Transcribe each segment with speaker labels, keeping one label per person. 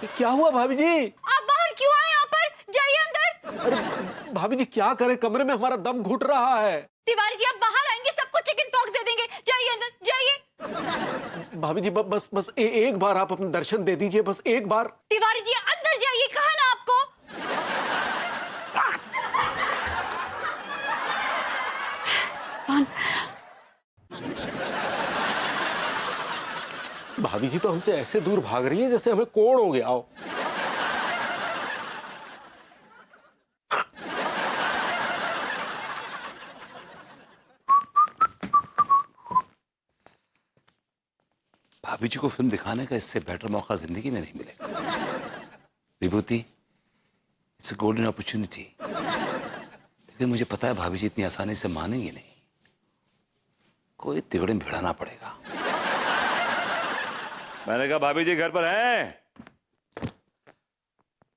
Speaker 1: क्या हुआ भाभी जी?
Speaker 2: आप बाहर क्यों आए? यहाँ पर जाइए अंदर।
Speaker 1: अरे भाभी जी क्या करें, कमरे में हमारा दम घुट रहा है।
Speaker 2: तिवारी जी आप बाहर आएंगे सबको चिकन पॉक्स दे देंगे। जाइए अंदर जाइए।
Speaker 1: भाभी जी बस एक बार आप अपने दर्शन दे दीजिए, बस एक बार।
Speaker 2: तिवारी जी अंदर जाइए, कहा ना आपको।
Speaker 1: भाभी जी तो हमसे ऐसे दूर भाग रही है जैसे हमें कोड़ हो गया हो।
Speaker 3: भाभी जी को फिल्म दिखाने का इससे बेटर मौका जिंदगी में नहीं मिलेगा। विभूति, इट्स अ गोल्डन अपॉर्चुनिटी। लेकिन मुझे पता है भाभी जी इतनी आसानी से मानेंगी नहीं, कोई तिगड़े में भिड़ाना पड़ेगा। मैंने कहा भाभी जी घर पर हैं?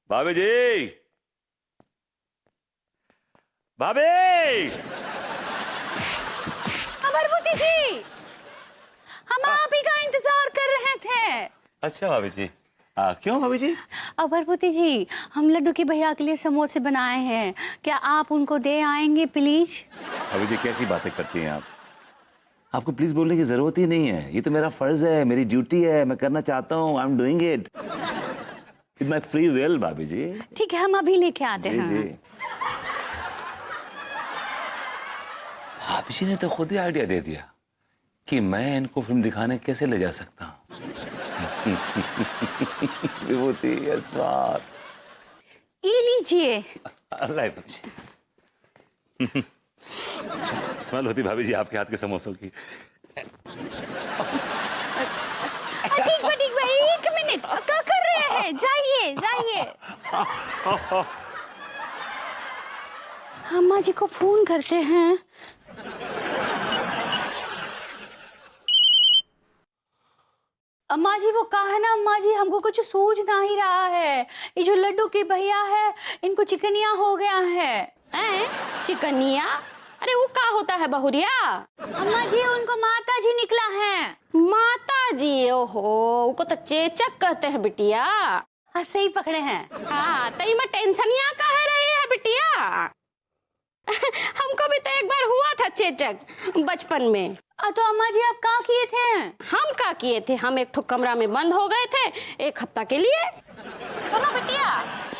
Speaker 3: भाभी जी, भाभी।
Speaker 2: अमरवती जी, हम आप ही का इंतजार कर रहे थे।
Speaker 3: अच्छा भाभी जी, क्यों भाभी जी?
Speaker 2: अमरवती जी, हम लड्डू की भैया के लिए समोसे बनाए हैं, क्या आप उनको दे आएंगे प्लीज?
Speaker 3: भाभी जी कैसी बातें करती हैं आप? आपको प्लीज बोलने की जरूरत ही नहीं है, ये तो मेरा फर्ज है, मेरी ड्यूटी है, मैं करना चाहता हूँ। I am doing it with my free will. भाभी जी
Speaker 2: ठीक है, हम अभी लेके आते
Speaker 3: जी
Speaker 2: हैं।
Speaker 3: जी। भाभी जी ने तो खुद ही आइडिया दे दिया कि मैं इनको फिल्म दिखाने कैसे ले जा सकता हूँ। विभूति स्वाद
Speaker 2: ये लीजिए।
Speaker 3: अल्लाह भाभी जी। स्मेल होती भाभी जी आपके हाथ के समोसों की।
Speaker 2: ठीक है, एक मिनट, क्या कर रहे हैं? जाइए जाइए। अम्मा जी को फोन करते हैं। अम्मा जी वो कहा है ना, अम्मा जी हमको कुछ सूझ ना ही रहा है। ये जो लड्डू की भैया है इनको चिकनिया हो गया है। चिकनिया? अरे वो क्या होता है बहुरिया? अम्मा जी उनको माता जी निकला है। माता जी? ओहो, उनको तो चेचक कहते हैं बिटिया। हाँ सही पकड़े हैं। हाँ तई में टेंशनिया का है रही है बिटिया। हमको भी तो एक बार हुआ था चेचक बचपन में। तो अम्मा जी आप क्या किए थे? हम क्या किए थे, हम एक ठो कमरा में बंद हो गए थे 1 हफ्ता के लिए। सुनो बिटिया,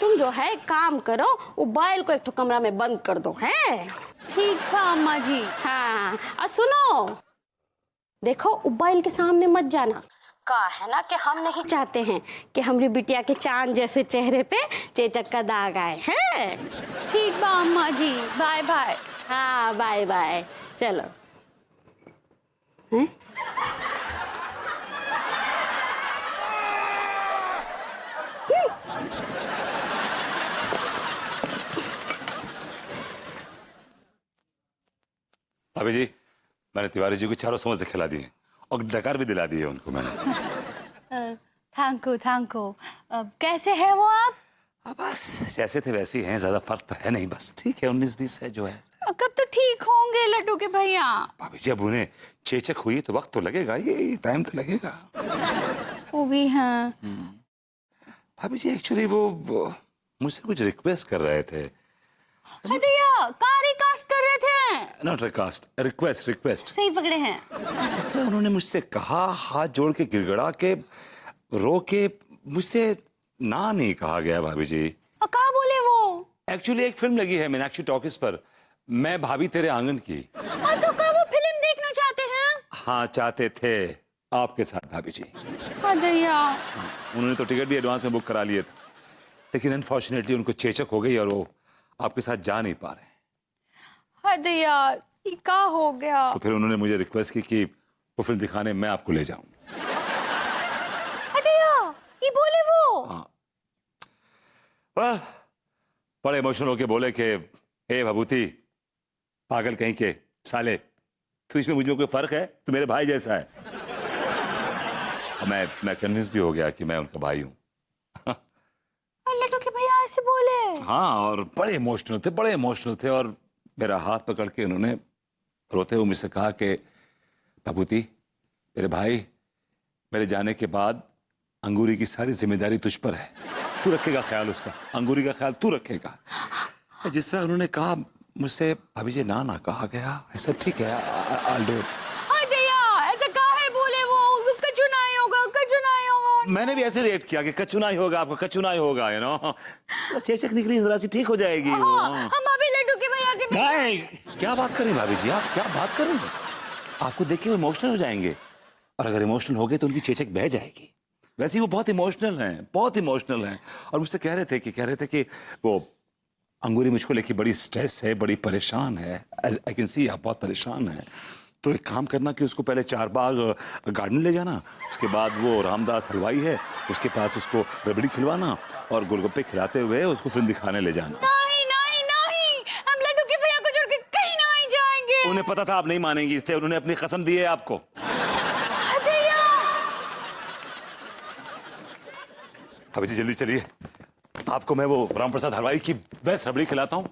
Speaker 2: तुम जो है काम करो, वो बैल को एक ठो कमरा में बंद कर दो। है ठीक है अम्मा जी। हाँ और सुनो, देखो बैल के सामने मत जाना। का है ना कि हम नहीं चाहते हैं कि हमारी बिटिया के चांद जैसे चेहरे पे चेचक का दाग आए। हैं ठीक बा अम्मा जी, बाय बाय। हाँ बाय बाय, चलो। हैं?
Speaker 3: भाभी जी मैंने तिवारी जी को चारों समोसे खिला दिए और डकार भी दिला दिए उनको मैंने।
Speaker 2: Thank you thank you. कैसे है वो आप?
Speaker 3: बस जैसे थे वैसे ही हैं, ज्यादा फर्क तो है नहीं, बस ठीक है 19-20 है जो है।
Speaker 2: कब तक ठीक होंगे लड्डू के भैया?
Speaker 3: भाभी जी अब उन्हें चेचक हुई तो वक्त तो लगेगा, ये टाइम तो लगेगा।
Speaker 2: वो भी हैं।
Speaker 3: भाभी जी एक्चुअली वो मुझसे कुछ रिक्वेस्ट कर रहे थे।
Speaker 2: भैया कार रिकास्ट कर रहे थे।
Speaker 3: Not recast, request request.
Speaker 2: सही पकड़े हैं।
Speaker 3: जिस तरह उन्होंने मुझसे कहा, हाथ जोड़ के गिड़गिड़ा के रो के, मुझसे ना नहीं कहा गया भाभी जी।
Speaker 2: कहा बोले वो?
Speaker 3: एक्चुअली एक फिल्म लगी है मीनाक्षी टॉकीज पर, मैं भाभी तेरे आंगन की।
Speaker 2: तो क्या वो फिल्म देखना चाहते हैं?
Speaker 3: हाँ चाहते थे आपके साथ भाभी जी।
Speaker 2: भैया
Speaker 3: उन्होंने तो टिकट भी एडवांस में बुक करा लिए थे, लेकिन अनफॉर्चुनेटली उनको चेचक हो गई और वो आपके साथ जा नहीं पा रहे।
Speaker 2: भैया ये क्या हो गया?
Speaker 3: तो फिर उन्होंने मुझे रिक्वेस्ट की कि वो फिल्म दिखाने मैं आपको ले जाऊं।
Speaker 2: भैया ये बोले वो?
Speaker 3: हाँ बड़े इमोशनल होके बोले कि हे भभूति पागल कहीं के साले, तो इसमें मुझ में कोई फर्क है? तो मेरे भाई जैसा है। मैं कन्विंस भी हो गया कि मैं उनका भाई हूँ।
Speaker 2: लड्डू के भैया ऐसे बोले?
Speaker 3: हाँ और बड़े इमोशनल थे और मेरा हाथ पकड़ के उन्होंने रोते हुए मुझसे कहा कि भभूति मेरे भाई मेरे जाने के बाद अंगूरी की सारी जिम्मेदारी तुझ पर है। तू रखेगा ख्याल उसका, अंगूरी का ख्याल तू रखेगा। जिस तरह उन्होंने कहा मुझसे, भाभी जी ना ना कहा गया, ऐसा ठीक है, I'll do it।
Speaker 2: हाँ दया, ऐसा कहा है बोले वो कचू नहीं होगा, कचू नहीं होगा।
Speaker 3: मैंने भी ऐसे रिएक्ट किया कि कचुना ही होगा, आपको कचुना ही होगा, यू नो। चेचक निकली जरा सी, ठीक हो जाएगी वो।
Speaker 2: हाँ, हम अभी लड्डू के भैया से
Speaker 3: नहीं, क्या बात करें भाभी जी, आप क्या बात करें? आपको देख के वो इमोशनल हो जाएंगे, और अगर इमोशनल हो गए तो उनकी चेचक बह जाएगी। वैसे ही वो बहुत इमोशनल हैं, बहुत इमोशनल हैं, और मुझसे कह रहे थे कि वो अंगूरी मुझको लेके बड़ी स्ट्रेस है, बड़ी परेशान है। आई कैन सी आप बहुत परेशान हैं। तो एक काम करना कि उसको पहले चारबाग गार्डन ले जाना, उसके बाद वो रामदास हलवाई है, उसके पास उसको रबड़ी खिलवाना, और गोलगप्पे खिलाते हुए उसको फिल्म दिखाने ले जाना।
Speaker 2: नहीं नहीं नहीं, हम लड्डू के भैया को छोड़ के कहीं नहीं जाएंगे।
Speaker 3: उन्हें पता था आप नहीं मानेंगी, इसलिए उन्होंने अपनी कसम दी है आपको। भाभी जी जल्दी चलिए, आपको मैं वो राम प्रसाद हलवाई की बेस्ट रबड़ी खिलाता हूँ,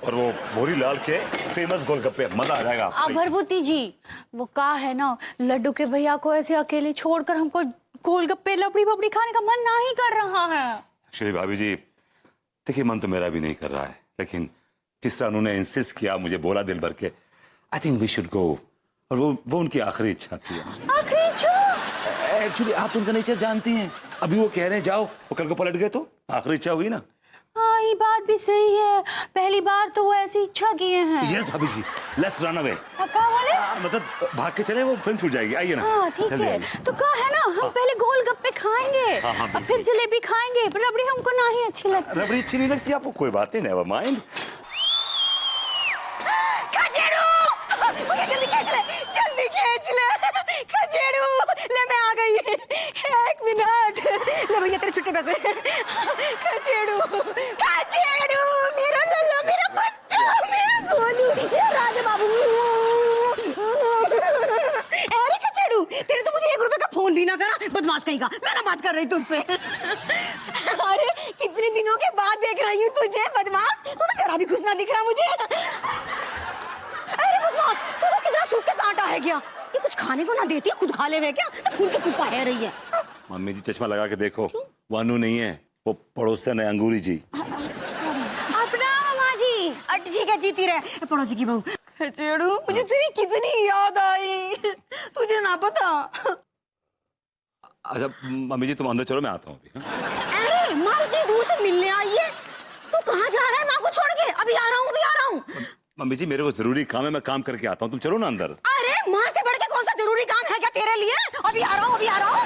Speaker 3: और वो भोरी लाल के फेमस गोलगप्पे, मजा आ जाएगा आपको।
Speaker 2: भरभूति जी, वो कहा है ना, लड्डू के भैया को ऐसे अकेले छोड़कर हमको गोलगप्पे लपड़ी पपड़ी खाने का मन नहीं कर रहा है।
Speaker 3: एक्चुअली भाभी जी देखिए, मन तो मेरा भी नहीं कर रहा है, लेकिन जिस तरह उन्होंने इंसिस्ट किया, मुझे बोला दिल भर के, I think we should go, और वो उनकी आखिरी इच्छा थी।
Speaker 2: आखिरी इच्छा?
Speaker 3: एक्चुअली आप तो उनका नेचर जानती हैं, अभी वो कह रहे हैं जाओ, वो कल को पलट गए तो आखिरी इच्छा हुई ना।
Speaker 2: हाँ, ये बात भी सही है, पहली बार तो वो ऐसी इच्छा किए हैं।
Speaker 3: यस भाभी जी, लेट्स रन अवे।
Speaker 2: क्या बोले?
Speaker 3: मतलब भाग के चले, वो फिल्म छूट जाएगी, आइए ना।
Speaker 2: हाँ ठीक है, तो कहा है ना, हम पहले गोलगप्पे खाएंगे, और फिर जलेबी खाएंगे, पर रबड़ी हमको नहीं अच्छी लगती।
Speaker 3: रबड़ी अच्छी नहीं लगती आपको? कोई बात नहीं, नेवर माइंड।
Speaker 4: जल्दी खींच ले खजेड़ू, ले मैं आ गई, एक मिनट, ले भैया तेरे छुट्टे पैसे। खजेड़ू खजेड़ू, मेरा लल्ला, मेरा बच्चा, मेरा गोलू, मेरा राजा बाबू। अरे खजेड़ू, तेरे तो मुझे 1 रुपए का फोन भी ना करा, बदमाश कहीं का, मैं ना बात कर रही तुझसे। अरे कितने दिनों के बाद देख रही हूँ तुझे, बदमाश, तू तो जरा भी खुश ना दिख रहा मुझे। अरे बदमाश, तू तो कितना सूख के कांटा है क्या? ये कुछ खाने को ना देती, खुद खा ले वे क्या? फूल के कुप्पा है रही है।
Speaker 3: मम्मी जी चश्मा लगा के देखो, वानू नहीं है, वो पड़ोसन है अंगूरी जी।
Speaker 2: अपना माँ जी।
Speaker 4: ठीक है, जीती रहे पड़ोसी की बहू। खचेड़ू, मुझे तेरी कितनी याद आई, तुझे ना पता।
Speaker 3: अच्छा मम्मी जी तुम अंदर चलो, मैं आता हूँ अभी।
Speaker 4: अरे माँ इतनी दूर से मिलने आई है, तू कहाँ जा रहा है माँ को छोड़ के? अभी आ रहा हूँ, अभी आ रहा हूँ।
Speaker 3: मम्मी जी मेरे को जरूरी काम है, मैं काम करके आता हूँ, तुम चलो ना अंदर।
Speaker 4: अरे माँ से बढ़ के कौन सा जरूरी काम है क्या तेरे लिए? अभी आ रहा हूँ, अभी आ रहा हूँ।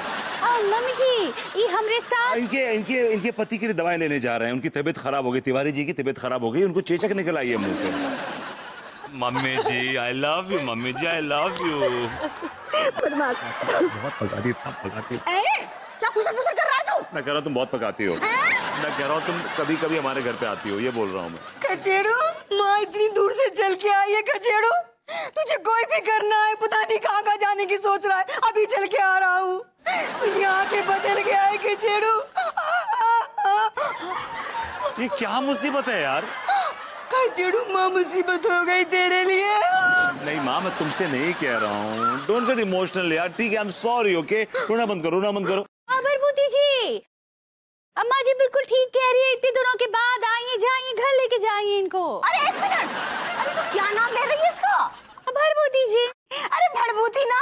Speaker 2: मम्मी जी, ये हमरे साथ।
Speaker 3: इनके पति के लिए दवाई लेने जा रहे हैं, उनकी तबीयत खराब हो गई, तिवारी जी की तबीयत खराब हो गई, उनको चेचक निकल आई है मुंह पे। Mummy ji I love you, mummy ji I love you.
Speaker 4: बदमाश,
Speaker 3: बहुत पकाती है।
Speaker 4: क्या फुसर-फुसर कर रहा है तू?
Speaker 3: मैं कह रहा हूँ तुम बहुत पकाती हो। मैं कह रहा हूँ तुम कभी कभी हमारे घर पे आती हो, ये बोल रहा हूँ मैं।
Speaker 4: खचेड़ू, माँ इतनी दूर से चल के आई है। खचेड़ू, तुझे कोई भी करना है, पता नहीं कहाँ जाने की सोच रहा है, अभी चल के आ रहा हूँ। दुनिया के बदल गया है खचेड़ू।
Speaker 3: ये क्या मुसीबत है यार?
Speaker 4: खचेड़ू, माँ मुसीबत हो गई तेरे लिए।
Speaker 3: नहीं माँ, मैं तुमसे नहीं कह रहा हूँ, डोंट गेट इमोशनल यार, ठीक है, आई एम सॉरी, ओके, रोना बंद करो, रोना बंद करो।
Speaker 2: भरभूति जी, अम्मा जी बिल्कुल ठीक कह रही है, इतने दिनों के बाद आइए, जाइए, घर लेके जाइए इनको।
Speaker 4: अरे एक मिनट, अरे तू क्या नाम ले रही है इसका?
Speaker 2: भरभूति जी।
Speaker 4: अरे भड़भूति ना,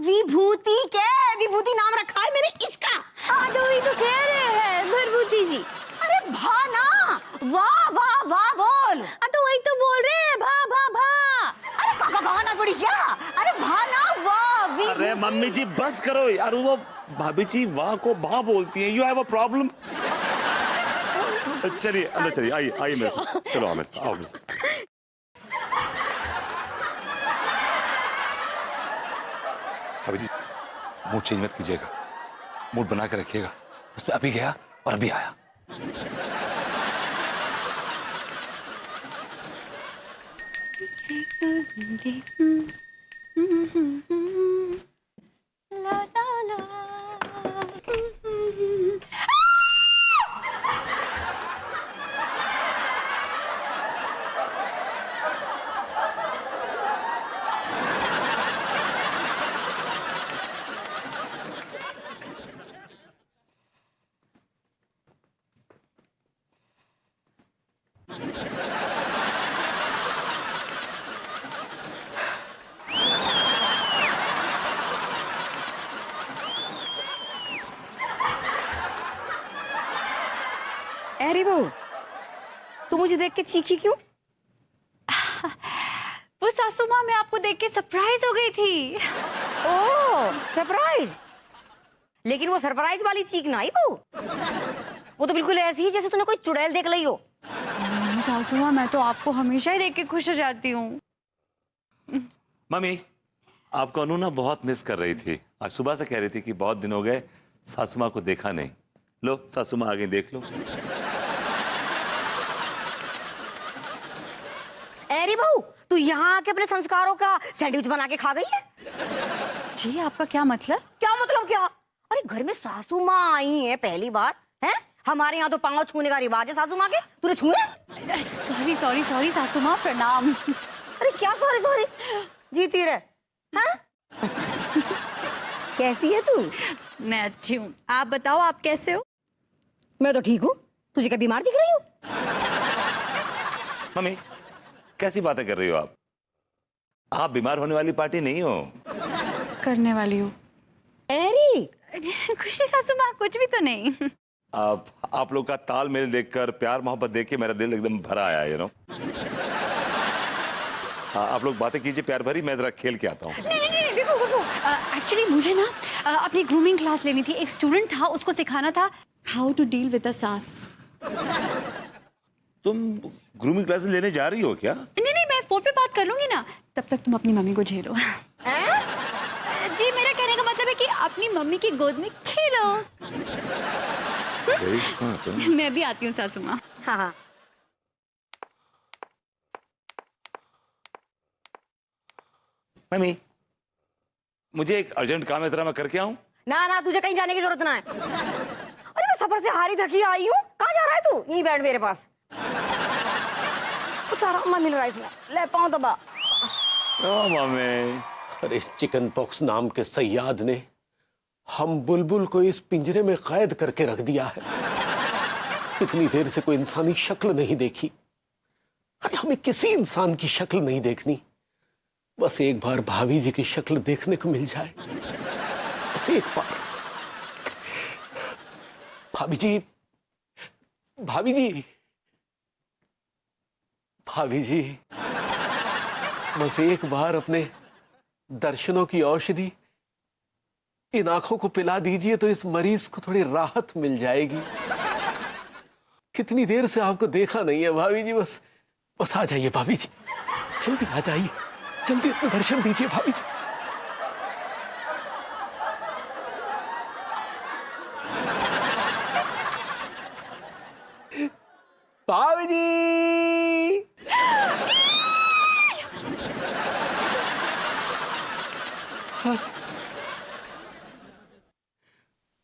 Speaker 4: विभूति के, विभूति नाम रखा है मैंने इसका।
Speaker 2: हाँ तो वही तो कह रहे हैं भरभूति जी।
Speaker 4: अरे भा ना, वाह वाह वाह बोल।
Speaker 2: तो वही तो बोल रहे हैं, भा भा भा।
Speaker 4: अरे काका गाना पड़ी क्या? अरे भा ना, वाह।
Speaker 3: अरे मम्मी जी बस करो यार, वो भाभी जी वाह को भा बोलती हैं, यू हैव अ प्रॉब्लम। चलिए अंदर चलिए, आइए आइए मेरे साथ, चलो मेरे साथ, आओ मेरे साथ। भाभी जी मूड चेंज मत कीजिएगा, मूड बना के रखिएगा, उसमें अभी गया और अभी आया।
Speaker 2: ला ला ला।
Speaker 4: अरे बहू, तू मुझे देख के चीखी क्यों?
Speaker 2: वो सासू माँ, मैं आपको देख के सरप्राइज हो गई थी।
Speaker 4: ओह सरप्राइज, लेकिन वो सरप्राइज वाली चीख ना आई बहू, वो तो बिल्कुल ऐसी है जैसे तूने कोई चुड़ैल देख ली हो।
Speaker 2: नहीं सासू माँ, मैं तो आपको हमेशा ही देख के खुश हो जाती हूँ।
Speaker 3: मम्मी, आपको अनु ना बहुत मिस कर रही थी। आज सुबह से कह रही थी कि बहुत दिन हो गए सासू माँ को देखा नहीं। लो सासू माँ आ गई, देख लो।
Speaker 4: अरे बहू, तू यहाँ आके अपने संस्कारों का सैंडविच बना के खा गई है?
Speaker 2: जी आपका क्या मतलब?
Speaker 4: क्या मतलब क्या? अरे घर में सासू माँ आई है पहली बार है? हमारे यहाँ तो पाँव छूने का रिवाज है सासू माँ के, तूने छुए?
Speaker 2: सॉरी सॉरी सॉरी सासू माँ, प्रणाम।
Speaker 4: अरे क्या सॉरी सॉरी, जीती रहे। हाँ? कैसी है तू?
Speaker 2: मैं अच्छी हूँ, आप बताओ आप कैसे हो?
Speaker 4: मैं तो ठीक हूँ, तुझे क्या बीमार दिख रही हूँ?
Speaker 3: मम्मी, कैसी बातें कर रही हो आप? आप बीमार होने वाली पार्टी नहीं हो।
Speaker 2: करने वाली हूँ।
Speaker 4: अरे
Speaker 2: खुशी सासू माँ, कुछ भी तो नहीं।
Speaker 3: आप लोग का तालमेल देखकर, प्यार मोहब्बत देख के मेरा दिल एकदम भरा आया, यू नो। आप लोग बातें कीजिए प्यार भरी, मैं जरा खेल के आता हूँ।
Speaker 2: नहीं, देखो एक्चुअली मुझे ना अपनी ग्रूमिंग क्लास लेनी थी। एक स्टूडेंट था, उसको सिखाना था how to deal with a सास।
Speaker 3: तुम ग्रूमिंग क्लासेस लेने जा रही हो क्या?
Speaker 2: नहीं, मैं फोन पे बात कर लूंगी ना, तब तक तुम अपनी मम्मी को झेलो। जी मेरा कहने का मतलब है कि अपनी मम्मी की गोद में खेलो। मैं भी आती हूँ सासू माँ।
Speaker 4: हाँ हाँ।
Speaker 3: मम्मी, मुझे एक अर्जेंट काम है, जरा मैं करके आऊं?
Speaker 4: ना ना, तुझे कहीं जाने की जरूरत ना है। अरे मैं सफर से हारी थकी आई हूँ, कहाँ जा रहा है तू? यहीं बैठ मेरे पास, कुछ आराम मिल रहा है इसमें, ले पाँव दबा।
Speaker 3: ओ मम्मी,
Speaker 1: अरे इस चिकन पॉक्स नाम के सयाद ने हम बुलबुल को इस पिंजरे में कैद करके रख दिया है। इतनी देर से कोई इंसानी शक्ल नहीं देखी। अरे हमें किसी इंसान की शक्ल नहीं देखनी, बस एक बार भाभी जी की शक्ल देखने को मिल जाए, बस एक बार। भाभी जी, भाभी जी, भाभी जी, बस एक बार अपने दर्शनों की औषधि इन आंखों को पिला दीजिए तो इस मरीज को थोड़ी राहत मिल जाएगी। कितनी देर से आपको देखा नहीं है भाभी जी, बस आ जाइए भाभी जी, जल्दी आ जाइए, जल्दी अपने दर्शन दीजिए भाभी जी। भाभी जी,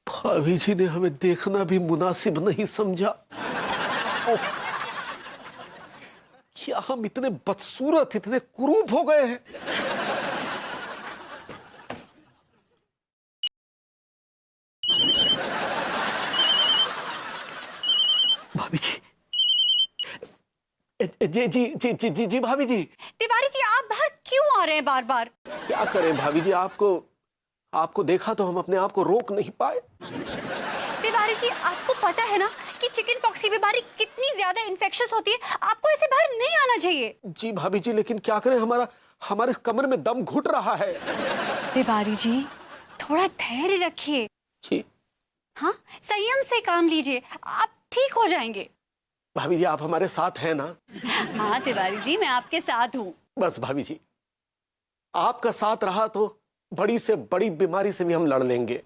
Speaker 1: भाभी जी ने हमें देखना भी मुनासिब नहीं समझा। ओह, क्या हम इतने बदसूरत, इतने कुरूप हो गए हैं? भाभी जी, जी जी जी जी जी जी भाभी जी।
Speaker 2: तिवारी जी, आप बाहर क्यों आ रहे हैं बार बार?
Speaker 1: क्या करें भाभी जी, आपको देखा तो हम अपने आप को रोक नहीं पाए।
Speaker 2: तिवारी जी, आपको पता है ना कि चिकन पॉक्स की बीमारी कितनी ज्यादा इन्फेक्शियस होती है, आपको ऐसे बाहर नहीं आना चाहिए।
Speaker 1: जी भाभी जी, लेकिन क्या करें, हमारे कमर में दम घुट रहा है।
Speaker 2: तिवारी जी, थोड़ा धैर्य रखिए।
Speaker 1: जी
Speaker 2: हाँ, संयम से काम लीजिए, आप ठीक हो जाएंगे।
Speaker 1: भाभी जी, आप हमारे साथ हैं ना?
Speaker 2: हाँ तिवारी जी, मैं आपके साथ हूँ।
Speaker 1: बस भाभी जी, आपका साथ रहा तो बड़ी से बड़ी बीमारी से भी हम लड़ लेंगे।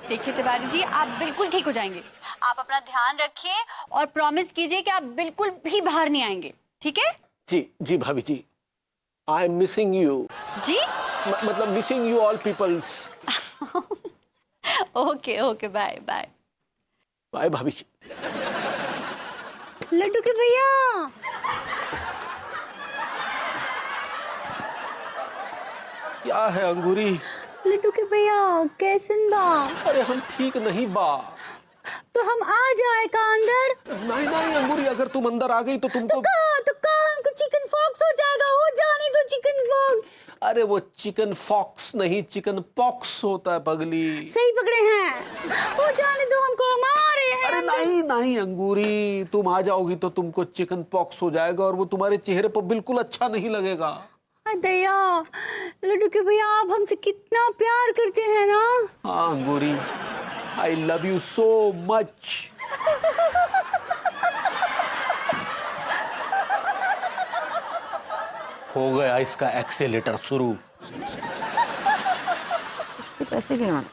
Speaker 2: देखिए तिवारी जी, आप बिल्कुल ठीक हो जाएंगे। आप अपना ध्यान रखिए और प्रॉमिस कीजिए कि आप बिल्कुल भी बाहर नहीं आएंगे, ठीक है?
Speaker 1: जी जी भाभी जी, आई एम मिसिंग यू।
Speaker 2: जी
Speaker 1: मतलब missing you all peoples.
Speaker 2: Okay okay, bye bye.
Speaker 1: Bye भाभी जी।
Speaker 2: लड्डू के भैया,
Speaker 1: क्या है अंगूरी?
Speaker 2: लड्डू के भैया कैसन बा?
Speaker 1: अरे हम ठीक नहीं बा।
Speaker 2: तो हम आ जाए का अंदर?
Speaker 1: नहीं नहीं अंगूरी, अगर तुम अंदर आ गई तो तुमको
Speaker 2: तो चिकन फॉक्स हो जाएगा, हो जाने दो चिकन फॉक्स।
Speaker 1: अरे वो चिकन फॉक्स नहीं, चिकन पॉक्स होता है पगली।
Speaker 2: सही पकड़े हैं, हो जाने दो, हमको हम आ रहे हैं।
Speaker 1: अरे नहीं नहीं अंगूरी, तुम आ जाओगी तो तुमको चिकन पॉक्स हो जाएगा और वो तुम्हारे चेहरे पर बिल्कुल अच्छा नहीं लगेगा।
Speaker 2: दया, लड्डू के भैया आप हमसे कितना प्यार करते हैं ना।
Speaker 1: हाँ Angoori, I love you so much. हो गया इसका एक्सेलेटर शुरू।
Speaker 4: पैसे भी ना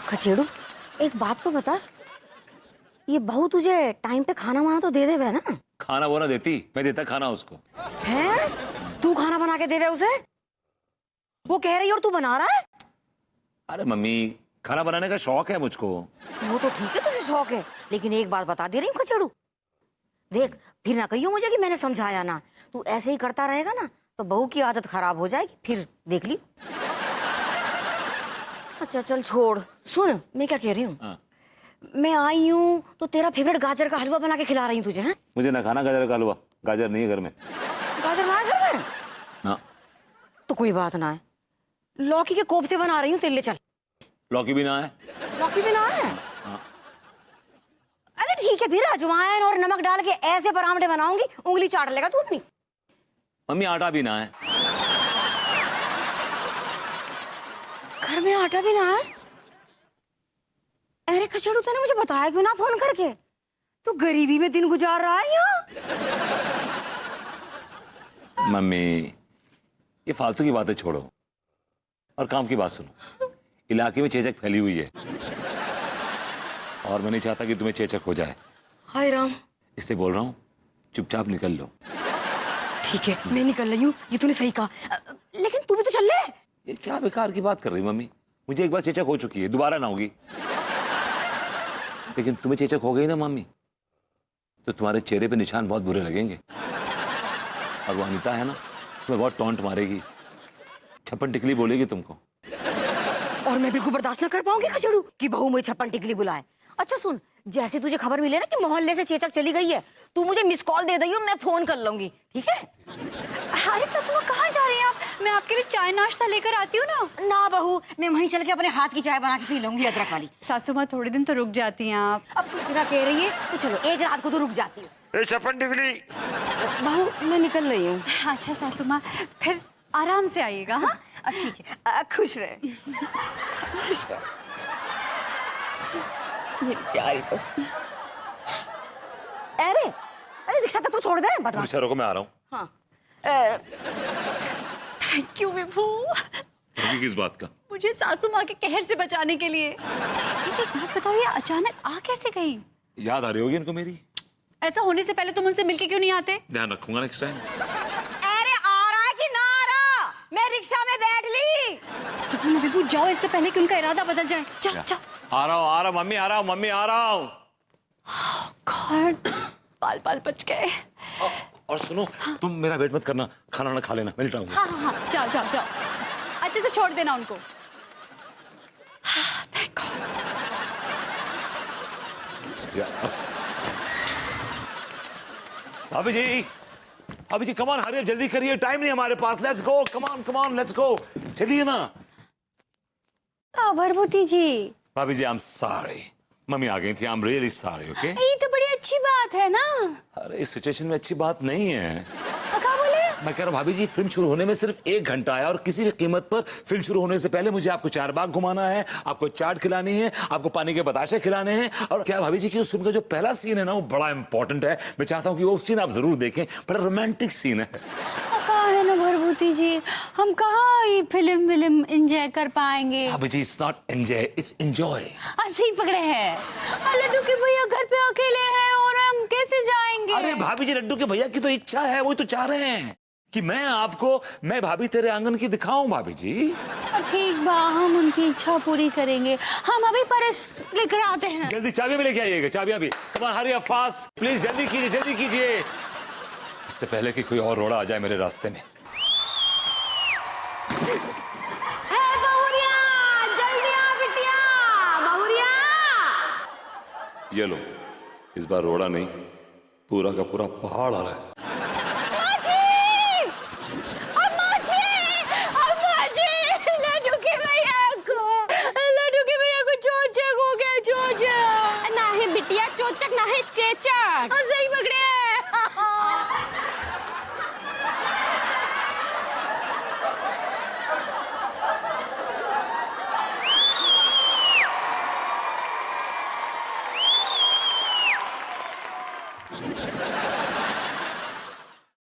Speaker 4: खचेड़ू, एक बात तो बता, ये बहू तुझे टाइम पे खाना वाना तो दे देवे ना?
Speaker 3: खाना वो ना देती, मैं देता खाना उसको।
Speaker 4: है तू खाना बना के देवे उसे? वो कह रही और तू बना रहा है?
Speaker 3: अरे मम्मी, खाना बनाने का शौक है मुझको।
Speaker 4: वो तो ठीक है तुझे शौक है, लेकिन एक बात बता दे रही हूँ खचेड़ू, देख फिर ना कहियो मुझे कि मैंने समझाया ना। तू ऐसे ही करता रहेगा ना तो बहू की आदत खराब हो जाएगी, फिर देख ली। अच्छा चल छोड़, सुन मैं क्या कह रही हूँ।
Speaker 3: हाँ।
Speaker 4: मैं आई हूँ तो तेरा फेवरेट गाजर का हलवा बना के खिला रही हूँ तुझे। हैं?
Speaker 3: मुझे ना खाना गाजर का हलवा, गाजर नहीं है घर में।
Speaker 4: गाजर ना है घर में?
Speaker 3: हाँ।
Speaker 4: तो कोई बात ना है, लौकी के कोफ्ते बना रही हूँ तेरे लिए, चल।
Speaker 3: लौकी भी ना है?
Speaker 4: लौकी भी ना है?
Speaker 3: हाँ।
Speaker 4: अरे ठीक है, फिर अजवाइन और नमक डाल के ऐसे परांठे बनाऊंगी, उंगली चाट लेगा तू अपनी।
Speaker 3: मम्मी आटा भी ना है।
Speaker 4: घर में आटा भी ना है? अरे खचड़ू, तूने मुझे बताया क्यों ना फोन करके? तू गरीबी में दिन गुजार रहा है यहाँ।
Speaker 3: मम्मी, ये फालतू की बातें छोड़ो और काम की बात सुनो। इलाके में चेचक फैली हुई है और मैं नहीं चाहता कि तुम्हें चेचक हो जाए।
Speaker 4: हाय राम।
Speaker 3: इसलिए बोल रहा हूँ, चुपचाप निकल लो।
Speaker 4: ठीक है, मैं निकल रही हूँ, ये तूने सही कहा, लेकिन तू भी तो चल ले।
Speaker 3: ये क्या बेकार की बात कर रही मम्मी? मुझे एक बार चेचक हो चुकी है, दोबारा ना होगी। लेकिन तुम्हें चेचक हो गई ना मम्मी, तो तुम्हारे चेहरे पे निशान बहुत बुरे लगेंगे। और वो अनीता है ना, तुम्हें बहुत टॉन्ट मारेगी, छप्पन टिकली बोलेगी तुमको।
Speaker 4: और मैं बिल्कुल बर्दाश्त ना कर पाऊंगी खचड़ू कि बहू मुझे छप्पन टिकली बुलाए। अच्छा सुन, जैसे तुझे खबर मिले ना कि मोहल्ले से चेचक चली गई है, तू मुझे मिस कॉल दे दई, मैं फोन कर लूंगी, ठीक है?
Speaker 2: अरे ससुमा, कहाँ जा रही हैं आप? मैं आपके लिए चाय नाश्ता लेकर आती हूँ ना।
Speaker 4: ना बहू, मैं वहीं चल के अपने हाथ की चाय बना के पी लूंगी, अदरक वाली।
Speaker 2: सासू माँ थोड़े दिन तो रुक जाती हैं आप।
Speaker 4: अब तू इतना कह रही है तो चलो एक रात को तो रुक जाती हूँ।
Speaker 3: छप्पन टिकली।
Speaker 4: बहू मैं निकल रही हूँ।
Speaker 2: अच्छा सासू माँ, फिर आराम से आइएगा। हाँ
Speaker 4: ठीक है, खुश रहे। खुश रहे मेरी प्यारी को। अरे अरे रिक्शा तक तो छोड़ दे बदमाश।
Speaker 3: रुको, मैं आ रहा हूँ।
Speaker 4: हाँ
Speaker 2: थैंक यू विभू,
Speaker 3: किस बात का?
Speaker 2: मुझे सासू माँ के कहर से बचाने के लिए। इसे एक बात बताओ, ये अचानक आ कैसे गई?
Speaker 3: याद आ रही होगी इनको मेरी।
Speaker 2: ऐसा होने से पहले तुम उनसे मिलके क्यों नहीं आते?
Speaker 3: ध्यान रखूंगा नेक्स्ट टाइम।
Speaker 4: अरे आ रहा है कि ना आ रहा? मैं रिक्शा में बैठ ली।
Speaker 2: जाओ ना विभू, जाओ, इससे पहले कि उनका इरादा बदल जाए। जाओ जाओ।
Speaker 3: आ रहा हूँ मम्मी, आ रहा हूँ मम्मी, आ रहा हूँ।
Speaker 2: गॉड, बाल बाल बच गए।
Speaker 3: और सुनो, तुम मेरा वेट मत करना, खाना ना खा लेना, मैं लेटा हूँ।
Speaker 2: हाँ हाँ हाँ, जाओ जाओ जाओ, अच्छे से छोड़ देना उनको। Thank God.
Speaker 3: भाभी जी कम ऑन, हरी अप, जल्दी करिए, टाइम नहीं हमारे पास। Let's go, come on let's go, चलिए ना।
Speaker 2: भरभूति जी।
Speaker 3: भाभी जी आई एम सॉरी, मम्मी आ गई थी, I am really sorry. Okay,
Speaker 2: ये तो बड़ी अच्छी बात है ना।
Speaker 3: अरे इस सिचुएशन में अच्छी बात नहीं है।
Speaker 2: क्या बोले?
Speaker 3: मैं कह रहा हूँ भाभी जी, फिल्म शुरू होने में सिर्फ 1 घंटा है और किसी भी कीमत पर फिल्म शुरू होने से पहले मुझे आपको 4 बाग घुमाना है, आपको चाट खिलानी है, आपको पानी के बताशे खिलाने हैं। और क्या भाभी जी की उस फिल्म का जो पहला सीन है ना, वो बड़ा इंपॉर्टेंट है। मैं चाहता हूँ कि वो सीन आप जरूर देखें, बड़ा रोमांटिक सीन है।
Speaker 2: कहाँ है ना भरभूति जी, हम कहाँ ये फिल्म एंजॉय कर पाएंगे?
Speaker 3: भाभी जी it's not enjoy, it's enjoy.
Speaker 2: ऐसे ही पकड़े हैं। लड्डू के भैया घर पे अकेले हैं और हम कैसे जाएंगे?
Speaker 3: अरे भाभी जी, लड्डू के भैया की तो इच्छा है, वही तो चाह रहे हैं कि मैं भाभी तेरे आंगन की दिखाऊं। भाभी जी
Speaker 2: ठीक बा, हम उनकी इच्छा पूरी करेंगे। हम अभी परस लेकर आते हैं।
Speaker 3: जल्दी चाबियां भी लेके आइएगा, चाबियां भी। Come on hurry up fast, please जल्दी कीजिए, जल्दी कीजिए, इससे पहले कि कोई और रोड़ा आ जाए मेरे रास्ते में।
Speaker 2: बहुरिया, जल्दी आ बिटिया, बहुरिया।
Speaker 3: ये लो, इस बार रोड़ा नहीं, पूरा का पूरा पहाड़ आ रहा है।
Speaker 2: माँ जी!
Speaker 4: back.